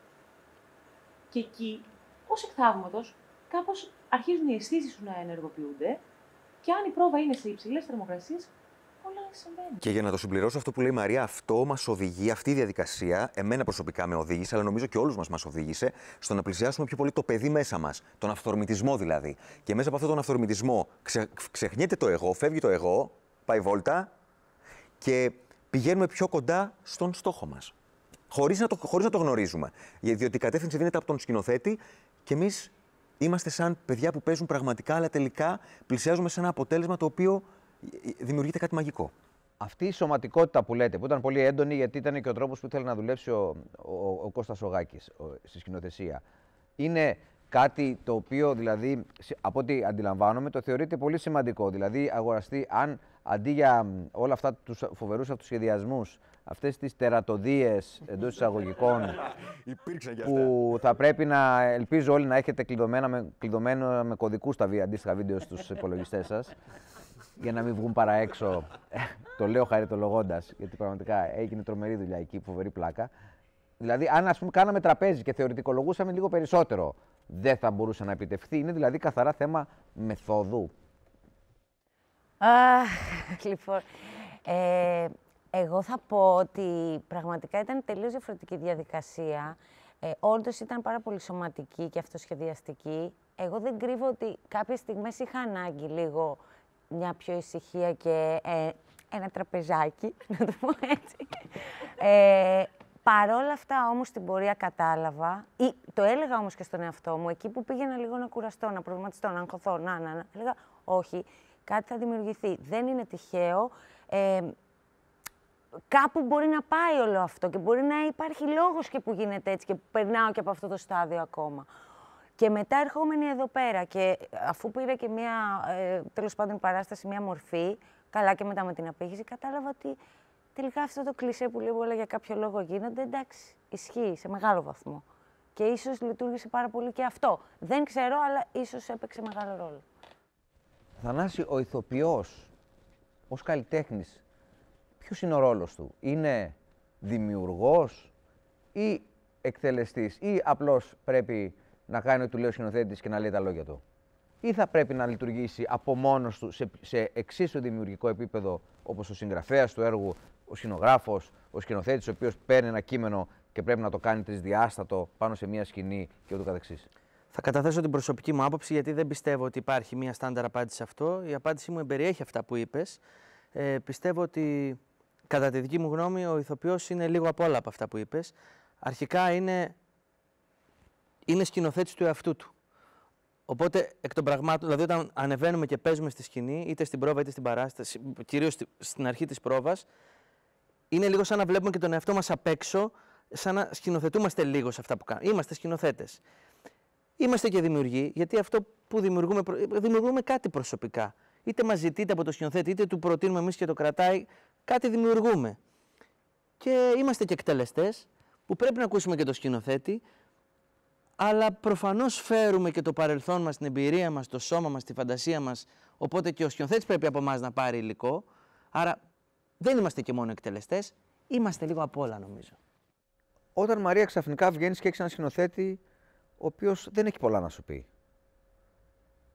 Και εκεί, ως εκ θαύματος, κάπως αρχίζουν οι αισθήσεις σου να ενεργοποιούνται, και αν η πρόβα είναι σε υψηλές θερμοκρασίες, όλα συμβαίνουν. Και για να το συμπληρώσω αυτό που λέει η Μαρία, αυτό μας οδηγεί, αυτή η διαδικασία, εμένα προσωπικά με οδήγησε, αλλά νομίζω και όλους μας οδήγησε, στο να πλησιάσουμε πιο πολύ το παιδί μέσα μας. Τον αυθορμητισμό δηλαδή. Και μέσα από αυτόν τον αυθορμητισμό ξεχνιέται το εγώ, φεύγει το εγώ, πάει βόλτα και πηγαίνουμε πιο κοντά στον στόχο μας. Χωρίς να το γνωρίζουμε. Διότι η κατεύθυνση δίνεται από τον σκηνοθέτη και εμείς είμαστε σαν παιδιά που παίζουν πραγματικά, αλλά τελικά πλησιάζουμε σε ένα αποτέλεσμα το οποίο δημιουργείται κάτι μαγικό. Αυτή η σωματικότητα που λέτε, που ήταν πολύ έντονη, γιατί ήταν και ο τρόπος που ήθελε να δουλέψει ο Κώστας Σογάκης στη σκηνοθεσία, είναι κάτι το οποίο, δηλαδή, από ό,τι αντιλαμβάνομαι, το θεωρείται πολύ σημαντικό. Δηλαδή, αγοραστεί, αν αντί για όλα αυτά τους φοβερούς αυτοσχεδιασμούς, αυτές τις τερατωδίες εντός εισαγωγικών, που θα πρέπει να, ελπίζω όλοι να έχετε κλειδωμένο με κωδικούς τα αντίστοιχα βίντεο στους υπολογιστές σας, για να μην βγουν παρά έξω. Το λέω χαριτολογώντας, γιατί πραγματικά έγινε τρομερή δουλειά εκεί, φοβερή πλάκα. Δηλαδή, αν ας πούμε κάναμε τραπέζι και θεωρητικολογούσαμε λίγο περισσότερο, δεν θα μπορούσε να επιτευχθεί. Είναι δηλαδή καθαρά θέμα μεθόδου. Λοιπόν, εγώ θα πω ότι πραγματικά ήταν τελείως διαφορετική διαδικασία. Όντως ήταν πάρα πολύ σωματική και αυτοσχεδιαστική. Εγώ δεν κρύβω ότι κάποιες στιγμές είχα ανάγκη λίγο μια πιο ησυχία και ένα τραπεζάκι, να το πω έτσι. Παρόλα αυτά όμως την πορεία κατάλαβα, ή το έλεγα όμως και στον εαυτό μου, εκεί που πήγαινα λίγο να κουραστώ, να προβληματιστώ, να αγχωθώ, έλεγα όχι, κάτι θα δημιουργηθεί. Δεν είναι τυχαίο. Κάπου μπορεί να πάει όλο αυτό και μπορεί να υπάρχει λόγος και που γίνεται έτσι και που περνάω και από αυτό το στάδιο ακόμα. Και μετά ερχόμενη εδώ πέρα και αφού πήρα και μια, τέλος πάντων, παράσταση, μια μορφή, καλά και μετά με την απήχηση, κατάλαβα ότι τελικά αυτό το κλισέ που λέω όλα για κάποιο λόγο γίνονται, εντάξει, ισχύει σε μεγάλο βαθμό. Και ίσως λειτουργήσε πάρα πολύ και αυτό. Δεν ξέρω, αλλά ίσως έπαιξε μεγάλο ρόλο. Θανάση, ο ηθοποιός ως καλλιτέχνης, ποιος είναι ο ρόλος του? Είναι δημιουργός ή εκτελεστής, ή απλώς πρέπει να κάνει ό,τι του λέει ο σκηνοθέτης και να λέει τα λόγια του? Ή θα πρέπει να λειτουργήσει από μόνος του σε εξίσου δημιουργικό επίπεδο, όπως ο συγγραφέας του έργου, ο σκηνογράφος, ο σκηνοθέτης, ο οποίος παίρνει ένα κείμενο και πρέπει να το κάνει τρισδιάστατο πάνω σε μία σκηνή και ούτω καθεξής? Θα καταθέσω την προσωπική μου άποψη, γιατί δεν πιστεύω ότι υπάρχει μία στάνταρ απάντηση σε αυτό. Η απάντησή μου εμπεριέχει αυτά που είπες. Πιστεύω ότι, κατά τη δική μου γνώμη, ο ηθοποιός είναι λίγο απ' όλα από αυτά που είπες. Αρχικά είναι σκηνοθέτης του εαυτού του. Οπότε, εκ των πραγμάτων, δηλαδή όταν ανεβαίνουμε και παίζουμε στη σκηνή, είτε στην πρόβα είτε στην παράσταση, κυρίως στην αρχή της πρόβας, είναι λίγο σαν να βλέπουμε και τον εαυτό μας απ' έξω, σαν να σκηνοθετούμαστε λίγο σε αυτά που κάνουμε. Είμαστε σκηνοθέτες. Είμαστε και δημιουργοί, γιατί αυτό που δημιουργούμε κάτι προσωπικά. Είτε μας ζητείτε από το σκηνοθέτη, είτε του προτείνουμε εμείς και το κρατάει, κάτι δημιουργούμε. Και είμαστε και εκτελεστές, που πρέπει να ακούσουμε και το σκηνοθέτη, αλλά προφανώς φέρουμε και το παρελθόν μας, την εμπειρία μας, το σώμα μας, τη φαντασία μας, οπότε και ο σκηνοθέτης πρέπει από εμάς να πάρει υλικό. Άρα δεν είμαστε και μόνο εκτελεστές, είμαστε λίγο απ' όλα νομίζω. Όταν, Μαρία, ξαφνικά βγαίνεις και έχεις έναν σκηνοθέτη ο οποίος δεν έχει πολλά να σου πει,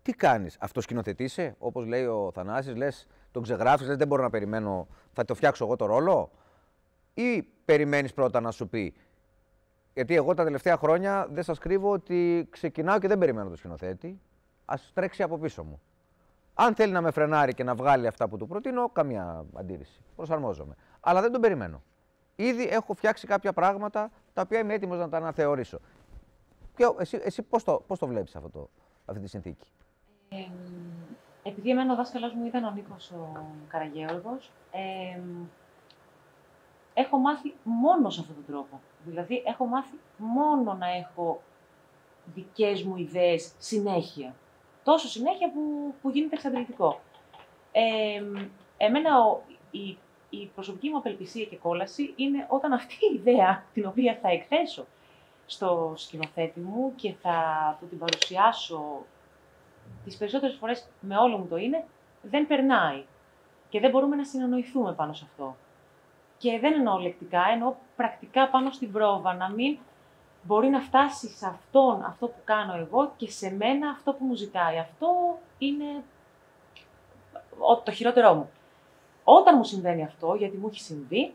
τι κάνεις? Αυτοσκηνοθετείσαι, όπως λέει ο Θανάσης, λες, τον ξεγράφεις, λες, δεν μπορώ να περιμένω, θα το φτιάξω εγώ το ρόλο, ή περιμένεις πρώτα να σου πει? Γιατί εγώ τα τελευταία χρόνια δεν σας κρύβω ότι ξεκινάω και δεν περιμένω το σκηνοθέτη, ας τρέξει από πίσω μου. Αν θέλει να με φρενάρει και να βγάλει αυτά που του προτείνω, καμία αντίρρηση. Προσαρμόζομαι. Αλλά δεν τον περιμένω. Ήδη έχω φτιάξει κάποια πράγματα τα οποία είμαι έτοιμος να τα αναθεωρήσω. Και εσύ πώς το βλέπεις αυτή τη συνθήκη? Επειδή εμένα ο δάσκαλός μου ήταν ο Νίκος ο Καραγέωργος, έχω μάθει μόνο σε αυτόν τον τρόπο. Δηλαδή, έχω μάθει μόνο να έχω δικές μου ιδέες συνέχεια. Τόσο συνέχεια που γίνεται εξαντλητικό. Εμένα η προσωπική μου απελπισία και κόλαση είναι όταν αυτή η ιδέα, την οποία θα εκθέσω στο σκηνοθέτη μου και θα του την παρουσιάσω τις περισσότερες φορές με όλο μου το είναι, δεν περνάει. Και δεν μπορούμε να συνεννοηθούμε πάνω σε αυτό. Και δεν εννοώ λεκτικά, εννοώ πρακτικά πάνω στην πρόβα, να μην μπορεί να φτάσει σε αυτόν αυτό που κάνω εγώ και σε μένα αυτό που μου ζητάει. Αυτό είναι το χειρότερό μου. Όταν μου συμβαίνει αυτό, γιατί μου έχει συμβεί,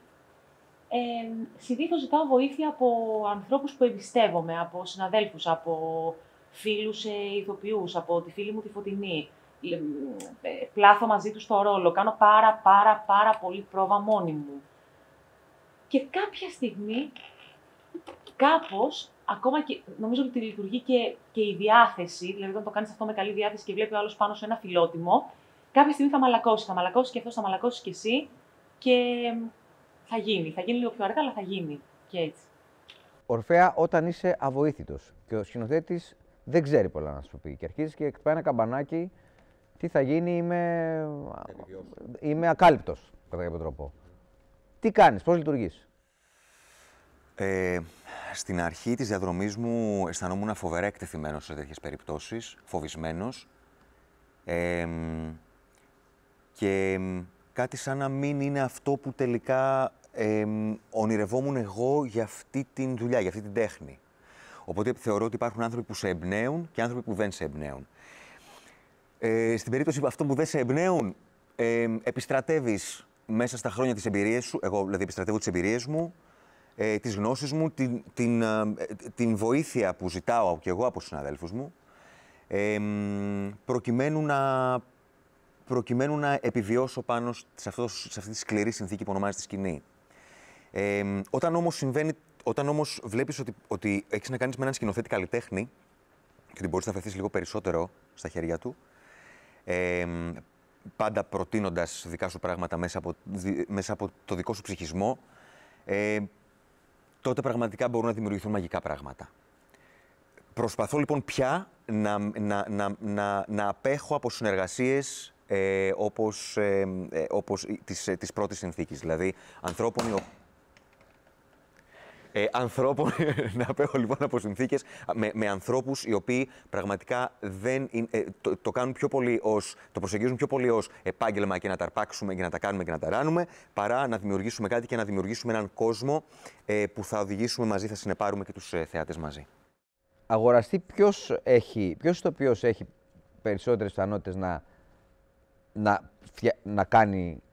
συνήθως ζητάω βοήθεια από ανθρώπους που εμπιστεύομαι, από συναδέλφους, από φίλους ηθοποιούς, από τη φίλη μου τη Φωτεινή. Πλάθω μαζί τους το ρόλο, κάνω πάρα πολύ πρόβα μόνη μου. Και κάποια στιγμή, κάπως, ακόμα και νομίζω ότι λειτουργεί και η διάθεση, δηλαδή όταν το κάνεις αυτό με καλή διάθεση και βλέπει ο άλλος πάνω σε ένα φιλότιμο, κάποια στιγμή θα μαλακώσει. Θα μαλακώσει και αυτός, θα μαλακώσει και εσύ και θα γίνει. Θα γίνει λίγο πιο αργά, αλλά θα γίνει. Και έτσι. Ορφέα, όταν είσαι αβοήθητος και ο σκηνοθέτης δεν ξέρει πολλά να σου πει και αρχίζεις και χτυπάει ένα καμπανάκι, τι θα γίνει, είμαι ακάλυπτος, κατά κάποιο τρόπο. Τι κάνεις, πώς λειτουργείς? Στην αρχή της διαδρομής μου αισθανόμουν φοβερά εκτεθειμένος σε τέτοιες περιπτώσεις, φοβισμένος. Και κάτι σαν να μην είναι αυτό που τελικά ονειρευόμουν εγώ για αυτή τη δουλειά, για αυτή την τέχνη. Οπότε θεωρώ ότι υπάρχουν άνθρωποι που σε εμπνέουν και άνθρωποι που δεν σε εμπνέουν. Στην περίπτωση αυτών που δεν σε εμπνέουν, επιστρατεύεις μέσα στα χρόνια τις εμπειρίες σου, εγώ δηλαδή επιστρατεύω τις εμπειρίες μου, τις γνώσεις μου, την βοήθεια που ζητάω και εγώ από τους συναδέλφους μου, προκειμένου να επιβιώσω πάνω σε αυτή τη σκληρή συνθήκη που ονομάζεται σκηνή. Όταν όμως βλέπεις ότι έχεις να κάνεις με έναν σκηνοθέτη καλλιτέχνη και ότι μπορείς να φερθείς λίγο περισσότερο στα χέρια του, πάντα προτείνοντας δικά σου πράγματα μέσα από το δικό σου ψυχισμό, τότε πραγματικά μπορούν να δημιουργηθούν μαγικά πράγματα. Προσπαθώ λοιπόν να απέχω από συνεργασίες όπως της πρώτης συνθήκης. Δηλαδή, να απέχω λοιπόν από συνθήκες με ανθρώπους οι οποίοι πραγματικά το προσεγγίζουν πιο πολύ ως επάγγελμα και να τα αρπάξουμε και να τα κάνουμε και να τα ράνουμε, παρά να δημιουργήσουμε κάτι και να δημιουργήσουμε έναν κόσμο που θα οδηγήσουμε μαζί, θα συνεπάρουμε και τους θεάτες μαζί. Αγοραστή, ποιος ηθοποιός έχει περισσότερες πιθανότητες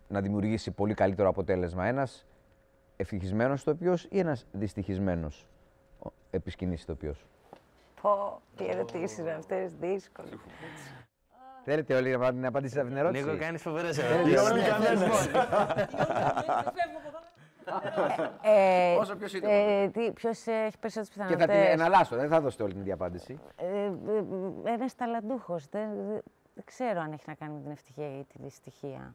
να δημιουργήσει πολύ καλύτερο αποτέλεσμα? Ένας ευτυχισμένος ηθοποιός ή ένας δυστυχισμένος επισκηνής ηθοποιός? Πω, τι ερωτήσεις είναι αυτές, δύσκολες. Θέλετε όλοι να απαντήσετε αυτήν την ερώτηση? Νίκο, κάνεις φοβερές ερωτήσεις. Όλοι κανένας. Όσο πιο σύντομα. Ποιος έχει περισσότερες Και θα την πιθανότητες. εναλλάσσω, δεν θα δώσετε όλη την ίδια απάντηση. Ένας ταλαντούχος. Δεν ξέρω αν έχει να κάνει με την ευτυχία ή τη δυστυχία.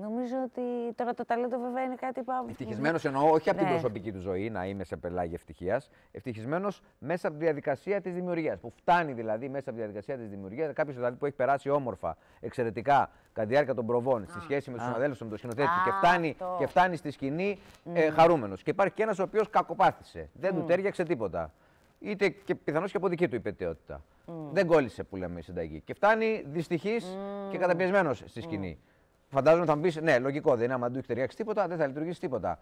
Νομίζω ότι τώρα το ταλέντο βέβαια είναι κάτι που... Ευτυχισμένος εννοώ όχι από την Ναι. προσωπική του ζωή, να είμαι σε πελάγι ευτυχίας. Ευτυχισμένος μέσα από τη διαδικασία της δημιουργίας. Που φτάνει δηλαδή μέσα από τη διαδικασία της δημιουργίας. Κάποιος δηλαδή που έχει περάσει όμορφα, εξαιρετικά, κατά τη διάρκεια των προβών, στη σχέση με τους συναδέλφους, με τον σκηνοθέτη και φτάνει στη σκηνή χαρούμενος. Και υπάρχει και ένας ο οποίος κακοπάθησε. Δεν του τέριαξε τίποτα. Είτε και πιθανώς και από δική του υπετιότητα. Δεν κόλλησε που λέμε η συνταγή. Και φτάνει δυστυχής και καταπιεσμένος στη σκηνή. Φαντάζομαι θα μου πεις, ναι, λογικό δεν είναι. Άμα δεν του έχει ταιριάξει τίποτα, δεν θα λειτουργήσει τίποτα.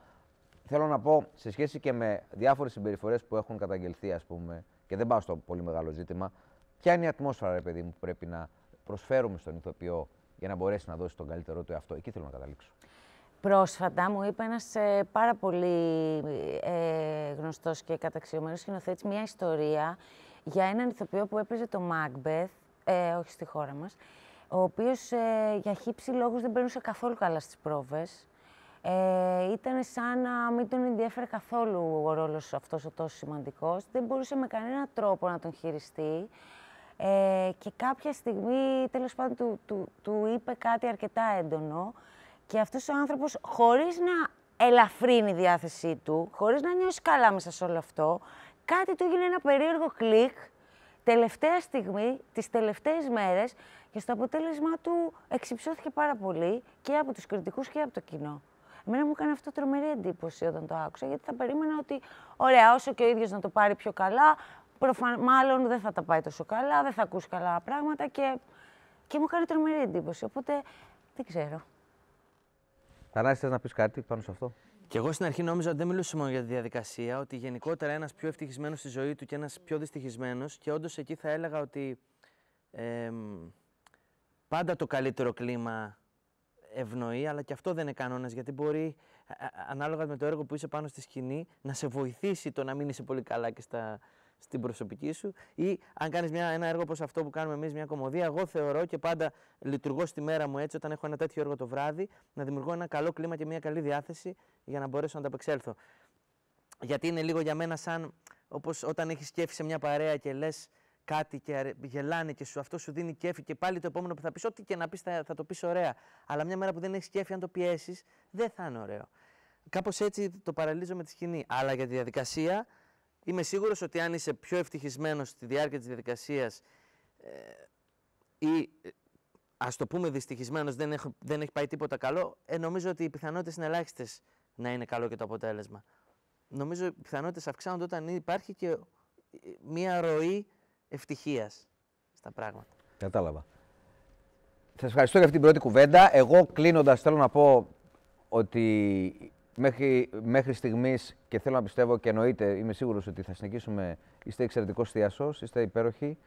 Θέλω να πω σε σχέση και με διάφορες συμπεριφορές που έχουν καταγγελθεί, ας πούμε, και δεν πάω στο πολύ μεγάλο ζήτημα, ποια είναι η ατμόσφαιρα, ρε παιδί μου, που πρέπει να προσφέρουμε στον ηθοποιό για να μπορέσει να δώσει τον καλύτερό του εαυτό. Εκεί θέλω να καταλήξω. Πρόσφατα μου είπε ένας πάρα πολύ γνωστός και καταξιωμένος σκηνοθέτης μια ιστορία για έναν ηθοποιό που έπαιζε το Macbeth, όχι στη χώρα μας, ο οποίος για χύψη λόγους δεν περνούσε καθόλου καλά στις πρόβες. Ήταν σαν να μην τον ενδιέφερε καθόλου ο ρόλος αυτός ο τόσο σημαντικός. Δεν μπορούσε με κανέναν τρόπο να τον χειριστεί. Και κάποια στιγμή, τέλος πάντων, του είπε κάτι αρκετά έντονο και αυτός ο άνθρωπος, χωρίς να ελαφρύνει η διάθεσή του, χωρίς να νιώσει καλά μέσα σε όλο αυτό, κάτι του έγινε ένα περίεργο κλικ, τελευταία στιγμή, τις τελευταίες μέρες, και στο αποτέλεσμα του εξυψώθηκε πάρα πολύ και από τους κριτικούς και από το κοινό. Εμένα μου έκανε αυτό τρομερή εντύπωση όταν το άκουσα, γιατί θα περίμενα ότι, ωραία, όσο και ο ίδιος να το πάρει πιο καλά, μάλλον δεν θα τα πάει τόσο καλά, δεν θα ακούσει καλά πράγματα και μου έκανε τρομερή εντύπωση, οπότε δεν ξέρω. Θανάση, θες να πεις κάτι πάνω σε αυτό? Και εγώ στην αρχή νόμιζα ότι δεν μιλούσε μόνο για τη διαδικασία, ότι γενικότερα ένας πιο ευτυχισμένος στη ζωή του και ένας πιο δυστυχισμένος, και όντως εκεί θα έλεγα ότι πάντα το καλύτερο κλίμα ευνοεί, αλλά και αυτό δεν είναι κανόνας, γιατί μπορεί, ανάλογα με το έργο που είσαι πάνω στη σκηνή, να σε βοηθήσει το να μην είσαι πολύ καλά και στην προσωπική σου, ή αν κάνεις ένα έργο όπως αυτό που κάνουμε εμείς, μια κομμωδία, εγώ θεωρώ και πάντα λειτουργώ στη μέρα μου έτσι, όταν έχω ένα τέτοιο έργο το βράδυ, να δημιουργώ ένα καλό κλίμα και μια καλή διάθεση για να μπορέσω να ανταπεξέλθω. Γιατί είναι λίγο για μένα σαν όπως όταν έχεις κέφι σε μια παρέα και λες κάτι και γελάνε και αυτό σου δίνει κέφι, και πάλι το επόμενο που θα πεις, ό,τι και να πεις θα το πεις ωραία. Αλλά μια μέρα που δεν έχεις κέφι, αν το πιέσεις, δεν θα είναι ωραίο. Κάπως έτσι το παραλύζω με τη σκηνή. Αλλά για τη διαδικασία, είμαι σίγουρος ότι αν είσαι πιο ευτυχισμένος στη διάρκεια της διαδικασίας ή ας το πούμε δυστυχισμένος, δεν έχει πάει τίποτα καλό, νομίζω ότι οι πιθανότητες είναι ελάχιστες να είναι καλό και το αποτέλεσμα. Νομίζω οι πιθανότητες αυξάνονται όταν υπάρχει και μία ροή ευτυχίας στα πράγματα. Κατάλαβα. Σας ευχαριστώ για αυτή την πρώτη κουβέντα. Εγώ κλείνοντας θέλω να πω ότι μέχρι στιγμής, και θέλω να πιστεύω και εννοείται, είμαι σίγουρος ότι θα συνεχίσουμε, είστε εξαιρετικός θίασος, είστε υπέροχοι.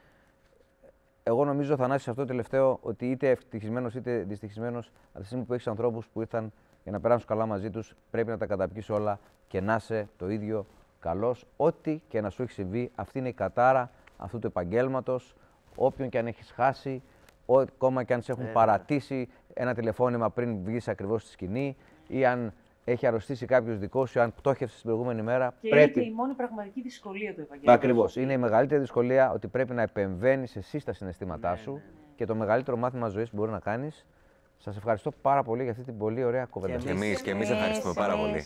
Εγώ νομίζω, Θανάση, σε αυτό το τελευταίο, ότι είτε ευτυχισμένος είτε δυστυχισμένος, από τη στιγμή που έχεις ανθρώπους που ήρθαν για να περάσουν καλά μαζί τους, πρέπει να τα καταπιείς όλα και να είσαι το ίδιο καλός. Ό,τι και να σου έχει συμβεί, αυτή είναι η κατάρα αυτού του επαγγέλματος. Όποιον και αν έχεις χάσει, ακόμα και αν σε έχουν παρατήσει ένα τηλεφώνημα πριν βγεις ακριβώς στη σκηνή, ή αν έχει αρρωστήσει κάποιος δικός σου, αν πτώχευσες την προηγούμενη μέρα. Και πρέπει... είναι και η μόνη πραγματική δυσκολία του επαγγέλματος. Ακριβώς. Είναι η μεγαλύτερη δυσκολία, ότι πρέπει να επεμβαίνεις εσύ στα συναισθήματά σου και το μεγαλύτερο μάθημα ζωής που μπορεί να κάνεις. Σας ευχαριστώ πάρα πολύ για αυτή την πολύ ωραία κουβέντα. Και εμείς ευχαριστούμε πάρα πολύ.